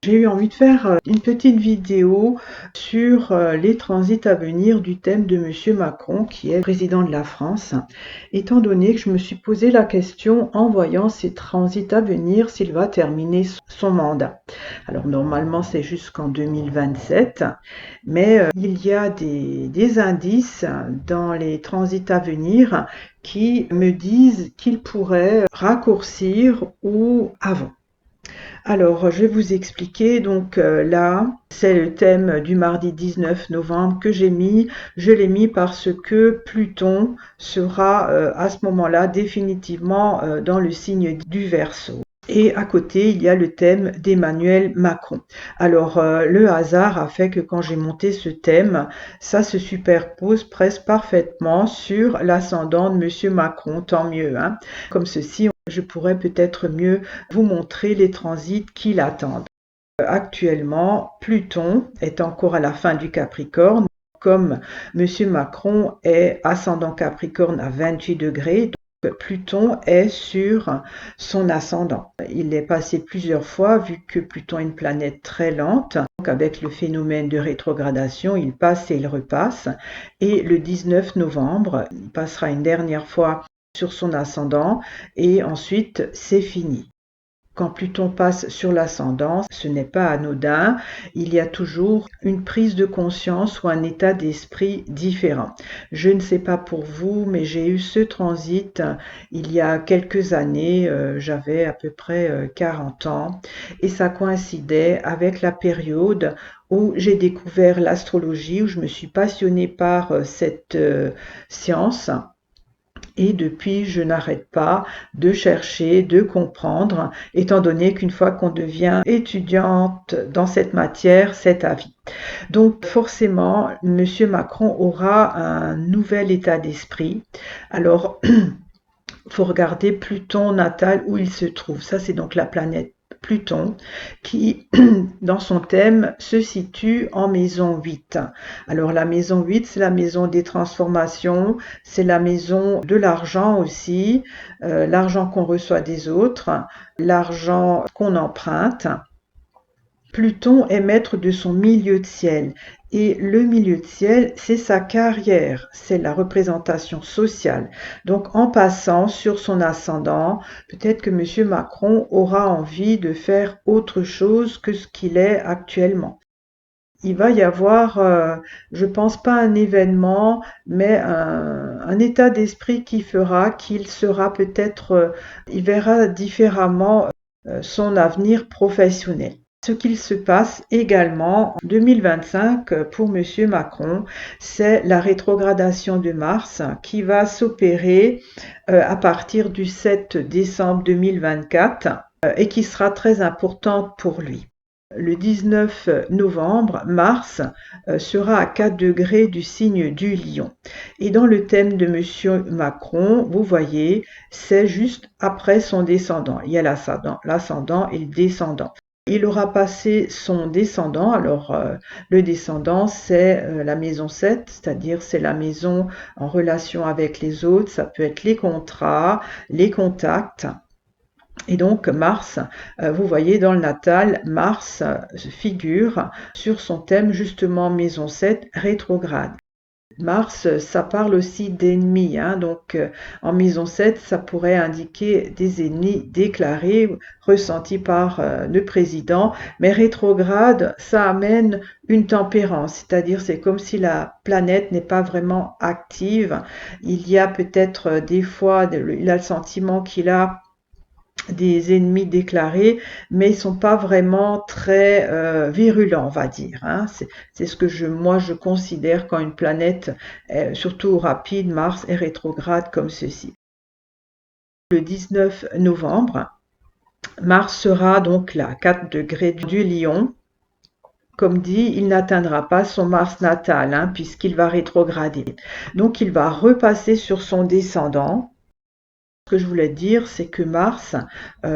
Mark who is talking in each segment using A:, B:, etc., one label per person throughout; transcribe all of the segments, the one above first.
A: J'ai eu envie de faire une petite vidéo sur les transits à venir du thème de Monsieur Macron, qui est président de la France, étant donné que je me suis posé la question en voyant ces transits à venir s'il va terminer son mandat. Alors normalement c'est jusqu'en 2027, mais il y a des indices dans les transits à venir qui me disent qu'il pourrait raccourcir ou avant. Alors, je vais vous expliquer. Donc là, c'est le thème du mardi 19 novembre que j'ai mis. Je l'ai mis parce que Pluton sera à ce moment-là définitivement dans le signe du Verseau. Et à côté, il y a le thème d'Emmanuel Macron. Alors, le hasard a fait que quand j'ai monté ce thème, ça se superpose presque parfaitement sur l'ascendant de Monsieur Macron, tant mieux, hein. Comme ceci, je pourrais peut-être mieux vous montrer les transits qui l'attendent. Actuellement, Pluton est encore à la fin du Capricorne. Comme Monsieur Macron est ascendant Capricorne à 28 degrés, Pluton est sur son ascendant. Il est passé plusieurs fois, vu que Pluton est une planète très lente. Donc avec le phénomène de rétrogradation, il passe et il repasse. Et le 19 novembre, il passera une dernière fois sur son ascendant et ensuite c'est fini. Quand Pluton passe sur l'ascendant, ce n'est pas anodin, il y a toujours une prise de conscience ou un état d'esprit différent. Je ne sais pas pour vous, mais j'ai eu ce transit il y a quelques années, j'avais à peu près 40 ans, et ça coïncidait avec la période où j'ai découvert l'astrologie, où je me suis passionnée par cette science. Et depuis, je n'arrête pas de chercher, de comprendre, étant donné qu'une fois qu'on devient étudiante dans cette matière, c'est à vie. Donc forcément, Monsieur Macron aura un nouvel état d'esprit. Alors, il faut regarder Pluton natal où il se trouve. Ça, c'est donc la planète Pluton qui, dans son thème, se situe en maison 8. Alors la maison 8, c'est la maison des transformations, c'est la maison de l'argent aussi, l'argent qu'on reçoit des autres, l'argent qu'on emprunte. Pluton est maître de son milieu de ciel. Et le milieu de ciel, c'est sa carrière, c'est la représentation sociale. Donc en passant sur son ascendant, peut-être que M. Macron aura envie de faire autre chose que ce qu'il est actuellement. Il va y avoir, je pense pas un événement, mais un état d'esprit qui fera qu'il sera peut-être, il verra différemment son avenir professionnel. Ce qu'il se passe également en 2025 pour M. Macron, c'est la rétrogradation de Mars qui va s'opérer à partir du 7 décembre 2024 et qui sera très importante pour lui. Le 19 novembre, Mars sera à 4 degrés du signe du Lion. Et dans le thème de M. Macron, vous voyez, c'est juste après son descendant. Il y a l'ascendant et le descendant. Il aura passé son descendant. Alors, le descendant, c'est la maison 7, c'est-à-dire c'est la maison en relation avec les autres. Ça peut être les contrats, les contacts. Et donc Mars, vous voyez dans le natal, Mars figure sur son thème justement maison 7 rétrograde. Mars, ça parle aussi d'ennemis, hein, donc en maison 7, ça pourrait indiquer des ennemis déclarés, ressentis par le président, mais rétrograde, ça amène une tempérance, c'est-à-dire c'est comme si la planète n'est pas vraiment active. Il y a peut-être des fois, il a le sentiment qu'il a des ennemis déclarés, mais ils sont pas vraiment très virulents, on va dire, hein. C'est ce que moi je considère quand une planète, surtout rapide, Mars est rétrograde comme ceci. Le 19 novembre, Mars sera donc là, 4 degrés du Lion. Comme dit, il n'atteindra pas son Mars natal, hein, puisqu'il va rétrograder. Donc il va repasser sur son descendant. Ce que je voulais dire, c'est que Mars,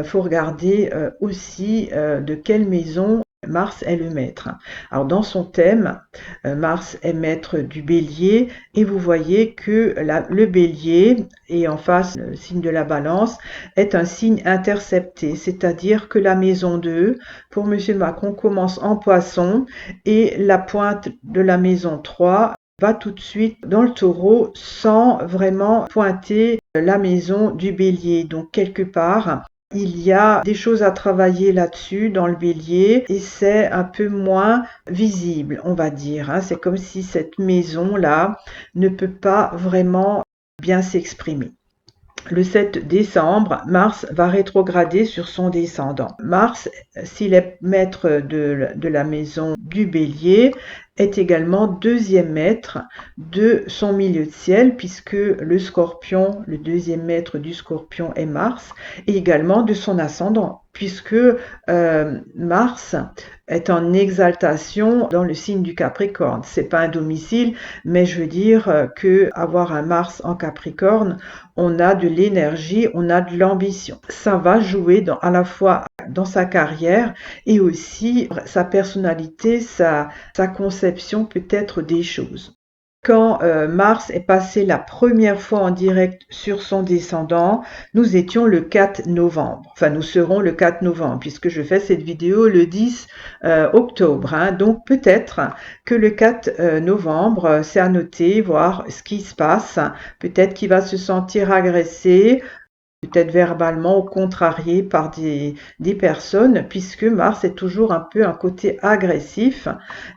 A: faut regarder aussi de quelle maison Mars est le maître. Alors dans son thème, Mars est maître du bélier et vous voyez que le bélier et en face le signe de la balance est un signe intercepté, c'est-à-dire que la maison 2 pour M. Macron commence en poisson et la pointe de la maison 3 va tout de suite dans le taureau sans vraiment pointer la maison du bélier. Donc quelque part, il y a des choses à travailler là-dessus dans le bélier et c'est un peu moins visible, on va dire. C'est comme si cette maison-là ne peut pas vraiment bien s'exprimer. Le 7 décembre, Mars va rétrograder sur son descendant. Mars, s'il est maître de la maison du bélier, est également deuxième maître de son milieu de ciel, puisque le scorpion, le deuxième maître du scorpion est Mars, et également de son ascendant, puisque Mars est en exaltation dans le signe du Capricorne. C'est pas un domicile, mais je veux dire que avoir un Mars en Capricorne, on a de l'énergie, on a de l'ambition. Ça va jouer à la fois dans sa carrière et aussi sa personnalité, sa conception peut-être des choses. Quand Mars est passé la première fois en direct sur son descendant, nous étions le 4 novembre. Enfin, nous serons le 4 novembre puisque je fais cette vidéo le 10 octobre. Donc peut-être que le 4 novembre, c'est à noter, voir ce qui se passe. Peut-être qu'il va se sentir agressé, peut-être verbalement ou contrarié par des personnes, puisque Mars est toujours un peu un côté agressif.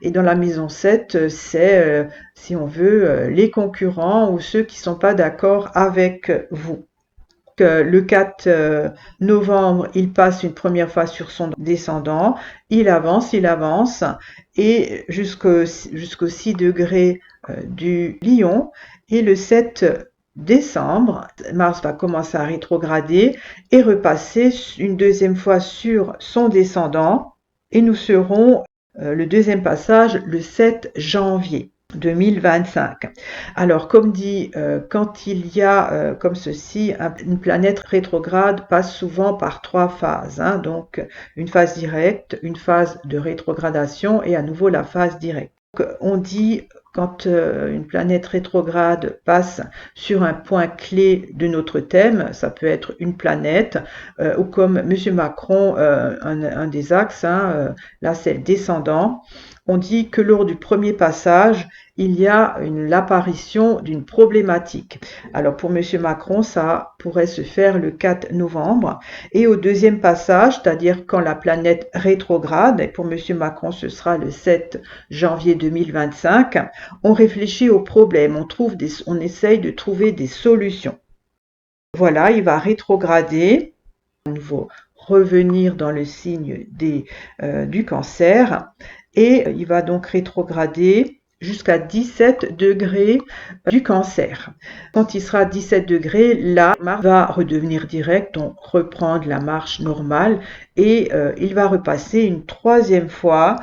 A: Et dans la maison 7, c'est, si on veut, les concurrents ou ceux qui ne sont pas d'accord avec vous. Le 4 novembre, il passe une première fois sur son descendant, il avance, et jusqu'au 6 degrés du Lion, et le 7 décembre, Mars va commencer à rétrograder et repasser une deuxième fois sur son descendant, et nous serons le deuxième passage le 7 janvier. 2025. Alors, comme dit, quand il y a comme ceci, une planète rétrograde passe souvent par 3 phases. Donc, une phase directe, une phase de rétrogradation et à nouveau la phase directe. Donc, on dit quand une planète rétrograde passe sur un point clé de notre thème, ça peut être une planète, ou comme M. Macron, un des axes, là c'est le descendant. On dit que lors du premier passage, il y a l'apparition d'une problématique. Alors pour M. Macron, ça pourrait se faire le 4 novembre. Et au deuxième passage, c'est-à-dire quand la planète rétrograde, et pour M. Macron ce sera le 7 janvier 2025, on réfléchit aux problèmes, on essaye de trouver des solutions. Voilà, il va rétrograder, à nouveau revenir dans le signe du Cancer, et il va donc rétrograder jusqu'à 17 degrés du Cancer. Quand il sera à 17 degrés, là, Mars va redevenir direct, donc reprendre la marche normale, et il va repasser une troisième fois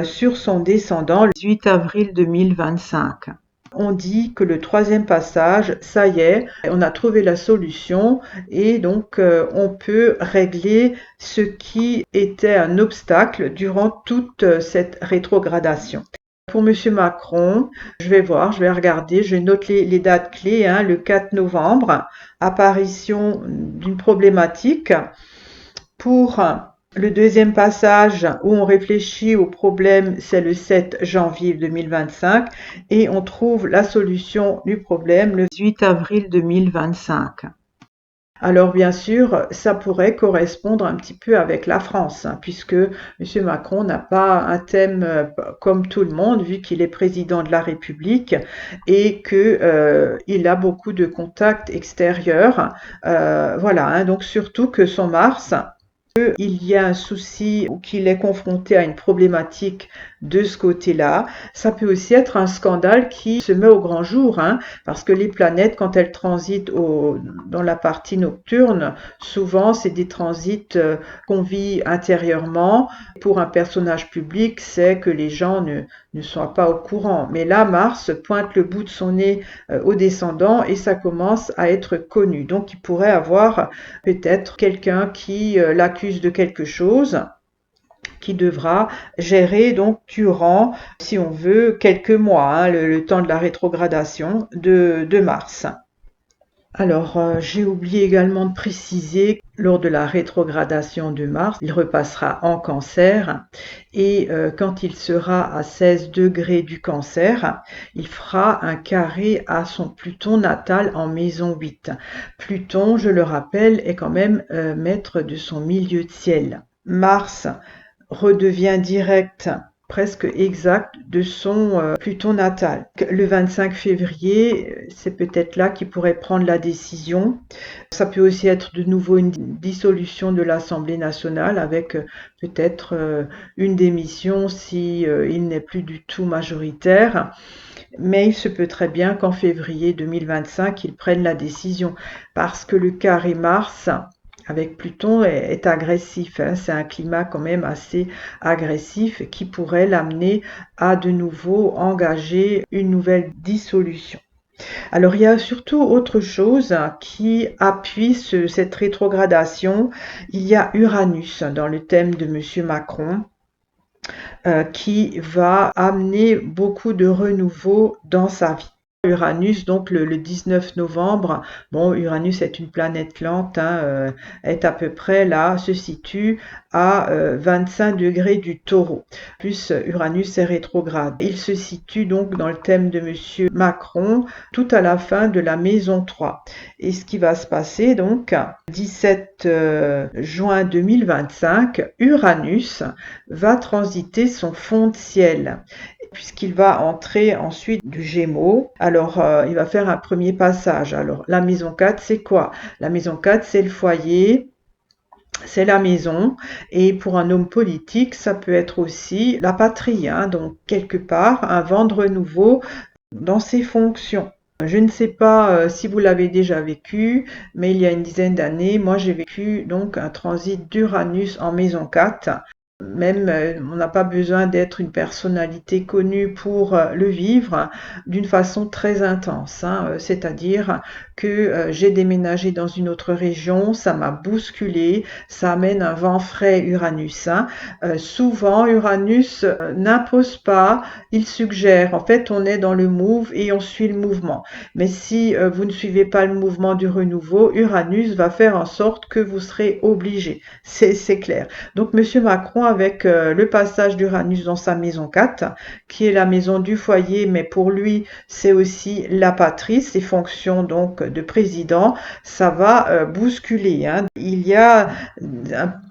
A: sur son descendant le 18 avril 2025. On dit que le troisième passage, ça y est, on a trouvé la solution et donc on peut régler ce qui était un obstacle durant toute cette rétrogradation. Pour M. Macron, je vais regarder, je note les dates clés, le 4 novembre, apparition d'une problématique. Pour le deuxième passage où on réfléchit au problème, c'est le 7 janvier 2025 et on trouve la solution du problème le 18 avril 2025. Alors bien sûr, ça pourrait correspondre un petit peu avec la France, puisque M. Macron n'a pas un thème comme tout le monde, vu qu'il est président de la République et qu'il a beaucoup de contacts extérieurs. Voilà, donc surtout que son Mars, il y a un souci ou qu'il est confronté à une problématique de ce côté-là. Ça peut aussi être un scandale qui se met au grand jour, parce que les planètes, quand elles transitent dans la partie nocturne, souvent c'est des transits qu'on vit intérieurement. Pour un personnage public, c'est que les gens ne soient pas au courant. Mais là, Mars pointe le bout de son nez au descendant et ça commence à être connu. Donc il pourrait avoir peut-être quelqu'un qui l'accuse de quelque chose qui devra gérer donc durant, si on veut, quelques mois, hein, le temps de la rétrogradation de Mars. Alors, j'ai oublié également de préciser, lors de la rétrogradation de Mars, il repassera en Cancer et quand il sera à 16 degrés du Cancer, il fera un carré à son Pluton natal en maison 8. Pluton, je le rappelle, est quand même maître de son milieu de ciel. Mars redevient direct, presque exact, de son Pluton natal. Le 25 février, c'est peut-être là qu'il pourrait prendre la décision. Ça peut aussi être de nouveau une dissolution de l'Assemblée nationale avec peut-être une démission si il n'est plus du tout majoritaire. Mais il se peut très bien qu'en février 2025, il prenne la décision parce que le carré Mars avec Pluton est agressif, hein. C'est un climat quand même assez agressif qui pourrait l'amener à de nouveau engager une nouvelle dissolution. Alors il y a surtout autre chose qui appuie cette rétrogradation. Il y a Uranus dans le thème de Monsieur Macron. Qui va amener beaucoup de renouveau dans sa vie. Uranus, donc le 19 novembre, bon, Uranus est une planète lente, hein, est à peu près là, se situe à 25 degrés du Taureau. Plus Uranus est rétrograde. Il se situe donc dans le thème de Monsieur Macron, tout à la fin de la maison 3. Et ce qui va se passer donc, 17 juin 2025, Uranus va transiter son fond de ciel puisqu'il va entrer ensuite du Gémeaux. Alors, il va faire un premier passage. Alors, la maison 4, c'est quoi? La maison 4, c'est le foyer, c'est la maison. Et pour un homme politique, ça peut être aussi la patrie, hein, donc quelque part, un vent de renouveau dans ses fonctions. Je ne sais pas si vous l'avez déjà vécu, mais il y a une dizaine d'années, moi j'ai vécu donc un transit d'Uranus en maison 4. Même, on n'a pas besoin d'être une personnalité connue pour le vivre d'une façon très intense, hein. C'est-à-dire que j'ai déménagé dans une autre région, ça m'a bousculé, ça amène un vent frais Uranus, hein. Souvent, Uranus n'impose pas, il suggère. En fait, on est dans le move et on suit le mouvement. Mais si vous ne suivez pas le mouvement du renouveau, Uranus va faire en sorte que vous serez obligé. C'est clair. Donc, Monsieur Macron, avec le passage d'Uranus dans sa maison 4, qui est la maison du foyer, mais pour lui, c'est aussi la patrie, ses fonctions donc de président, ça va bousculer, hein. Il y a,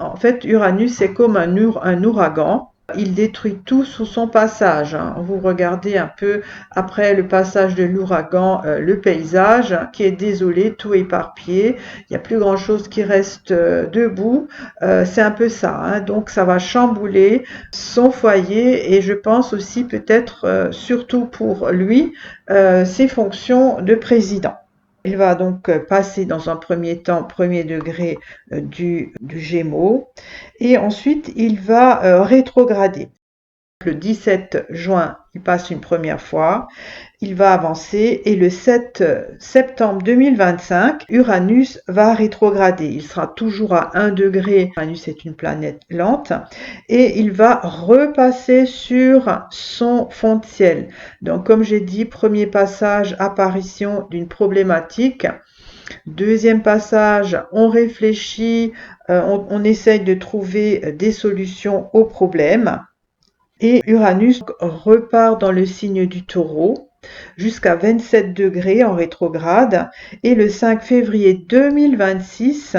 A: en fait, Uranus, c'est comme un ouragan. Il détruit tout sous son passage, hein. Vous regardez un peu après le passage de l'ouragan le paysage qui est désolé, tout éparpillé. Il n'y a plus grand chose qui reste debout. C'est un peu ça, hein. Donc ça va chambouler son foyer et je pense aussi peut-être surtout pour lui ses fonctions de président. Il va donc passer dans un premier temps, premier degré du Gémeaux, et ensuite il va rétrograder. Le 17 juin, il passe une première fois, il va avancer et le 7 septembre 2025, Uranus va rétrograder. Il sera toujours à 1 degré. Uranus est une planète lente et il va repasser sur son fond de ciel. Donc, comme j'ai dit, premier passage, apparition d'une problématique. Deuxième passage, on réfléchit, on essaye de trouver des solutions aux problèmes. Et Uranus repart dans le signe du Taureau jusqu'à 27 degrés en rétrograde et le 5 février 2026,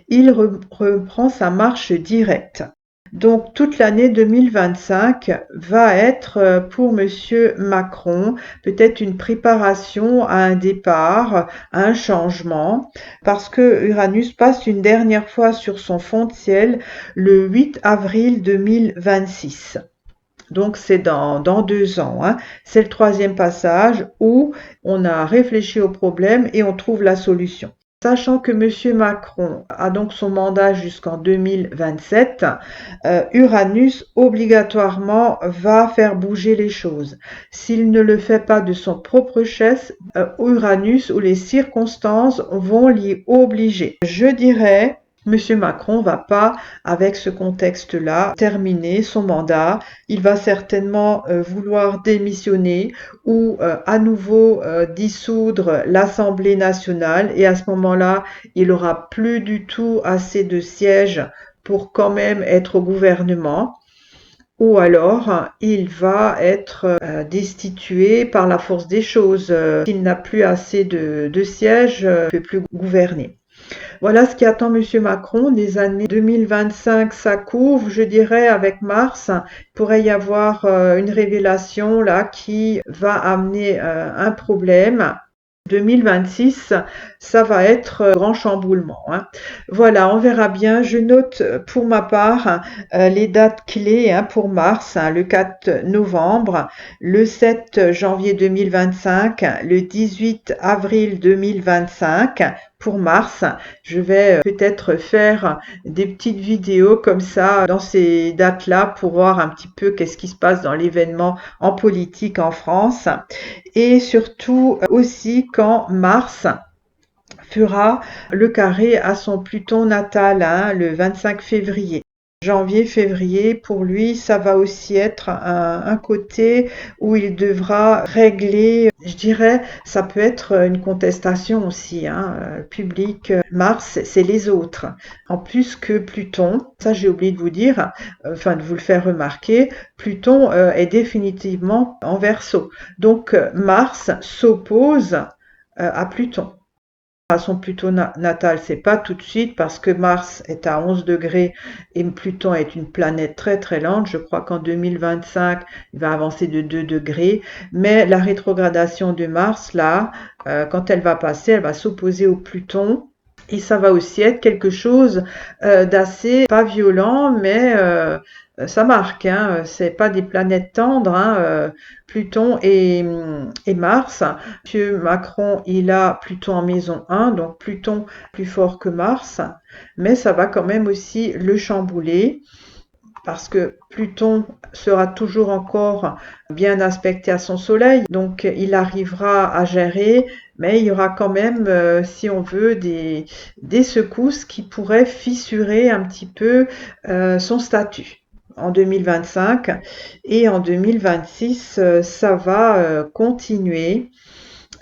A: il reprend sa marche directe. Donc toute l'année 2025 va être pour Monsieur Macron peut-être une préparation à un départ, à un changement, parce que Uranus passe une dernière fois sur son fond de ciel le 8 avril 2026. Donc c'est dans 2 ans, hein. C'est le troisième passage où on a réfléchi au problème et on trouve la solution. Sachant que M. Macron a donc son mandat jusqu'en 2027, Uranus obligatoirement va faire bouger les choses. S'il ne le fait pas de son propre chef, Uranus ou les circonstances vont l'y obliger. Je dirais, Monsieur Macron va pas, avec ce contexte-là, terminer son mandat. Il va certainement vouloir démissionner ou à nouveau dissoudre l'Assemblée nationale, et à ce moment-là, il aura plus du tout assez de sièges pour quand même être au gouvernement. Ou alors, il va être destitué par la force des choses. S'il n'a plus assez de sièges, il ne peut plus gouverner. Voilà ce qui attend Monsieur Macron. Les années 2025 s'accourent, je dirais, avec Mars. Il pourrait y avoir une révélation là qui va amener un problème. 2026, ça va être grand chamboulement, hein. Voilà, on verra bien. Je note pour ma part les dates clés, hein, pour Mars, hein, le 4 novembre, le 7 janvier 2025, le 18 avril 2025. Pour Mars, je vais peut-être faire des petites vidéos comme ça dans ces dates-là pour voir un petit peu qu'est-ce qui se passe dans l'événement en politique en France. Et surtout aussi quand Mars fera le carré à son Pluton natal, hein, le 25 février. Janvier-février, pour lui, ça va aussi être un côté où il devra régler, je dirais, ça peut être une contestation aussi, hein, publique. Mars, c'est les autres. En plus que Pluton, ça j'ai oublié de vous dire, enfin de vous le faire remarquer, Pluton est définitivement en Verseau. Donc Mars s'oppose à Pluton. À son Pluton natal, c'est pas tout de suite parce que Mars est à 11 degrés et Pluton est une planète très très lente. Je crois qu'en 2025, il va avancer de 2 degrés. Mais la rétrogradation de Mars, là, quand elle va passer, elle va s'opposer au Pluton. Et ça va aussi être quelque chose d'assez, pas violent, mais ça marque, hein. C'est pas des planètes tendres, hein, Pluton et Mars. Monsieur Macron, il a Pluton en maison 1, donc Pluton plus fort que Mars, mais ça va quand même aussi le chambouler, parce que Pluton sera toujours encore bien aspecté à son soleil, donc il arrivera à gérer, mais il y aura quand même, si on veut, des secousses qui pourraient fissurer un petit peu son statut en 2025. Et en 2026, ça va continuer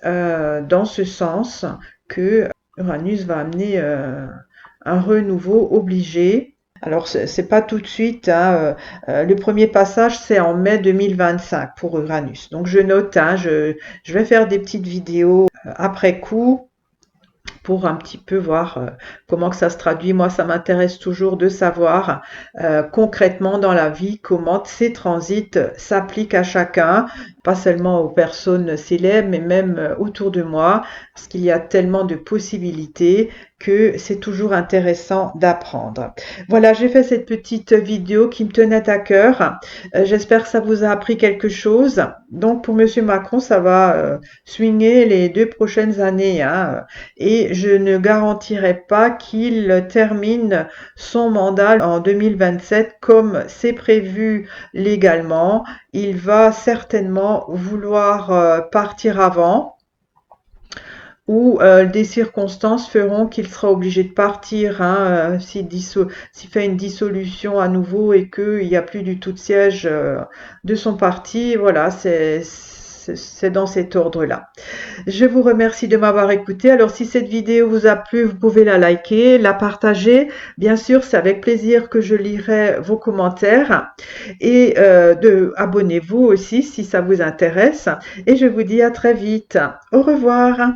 A: dans ce sens que Uranus va amener un renouveau obligé. Alors, c'est pas tout de suite, hein, le premier passage, c'est en mai 2025 pour Uranus. Donc, je note, hein, je vais faire des petites vidéos après coup pour un petit peu voir comment que ça se traduit. Moi, ça m'intéresse toujours de savoir concrètement dans la vie comment ces transits s'appliquent à chacun, pas seulement aux personnes célèbres, mais même autour de moi, parce qu'il y a tellement de possibilités que c'est toujours intéressant d'apprendre. Voilà, j'ai fait cette petite vidéo qui me tenait à cœur. J'espère que ça vous a appris quelque chose. Donc, pour Monsieur Macron, ça va swinguer les 2 prochaines années, hein, et je ne garantirai pas qu'il termine son mandat en 2027 comme c'est prévu légalement. Il va certainement vouloir partir avant, ou des circonstances feront qu'il sera obligé de partir, hein, s'il fait une dissolution à nouveau et qu'il n'y a plus du tout de siège de son parti. Voilà, c'est dans cet ordre-là. Je vous remercie de m'avoir écouté. Alors, si cette vidéo vous a plu, vous pouvez la liker, la partager. Bien sûr, c'est avec plaisir que je lirai vos commentaires. Et abonnez-vous aussi si ça vous intéresse. Et je vous dis à très vite. Au revoir.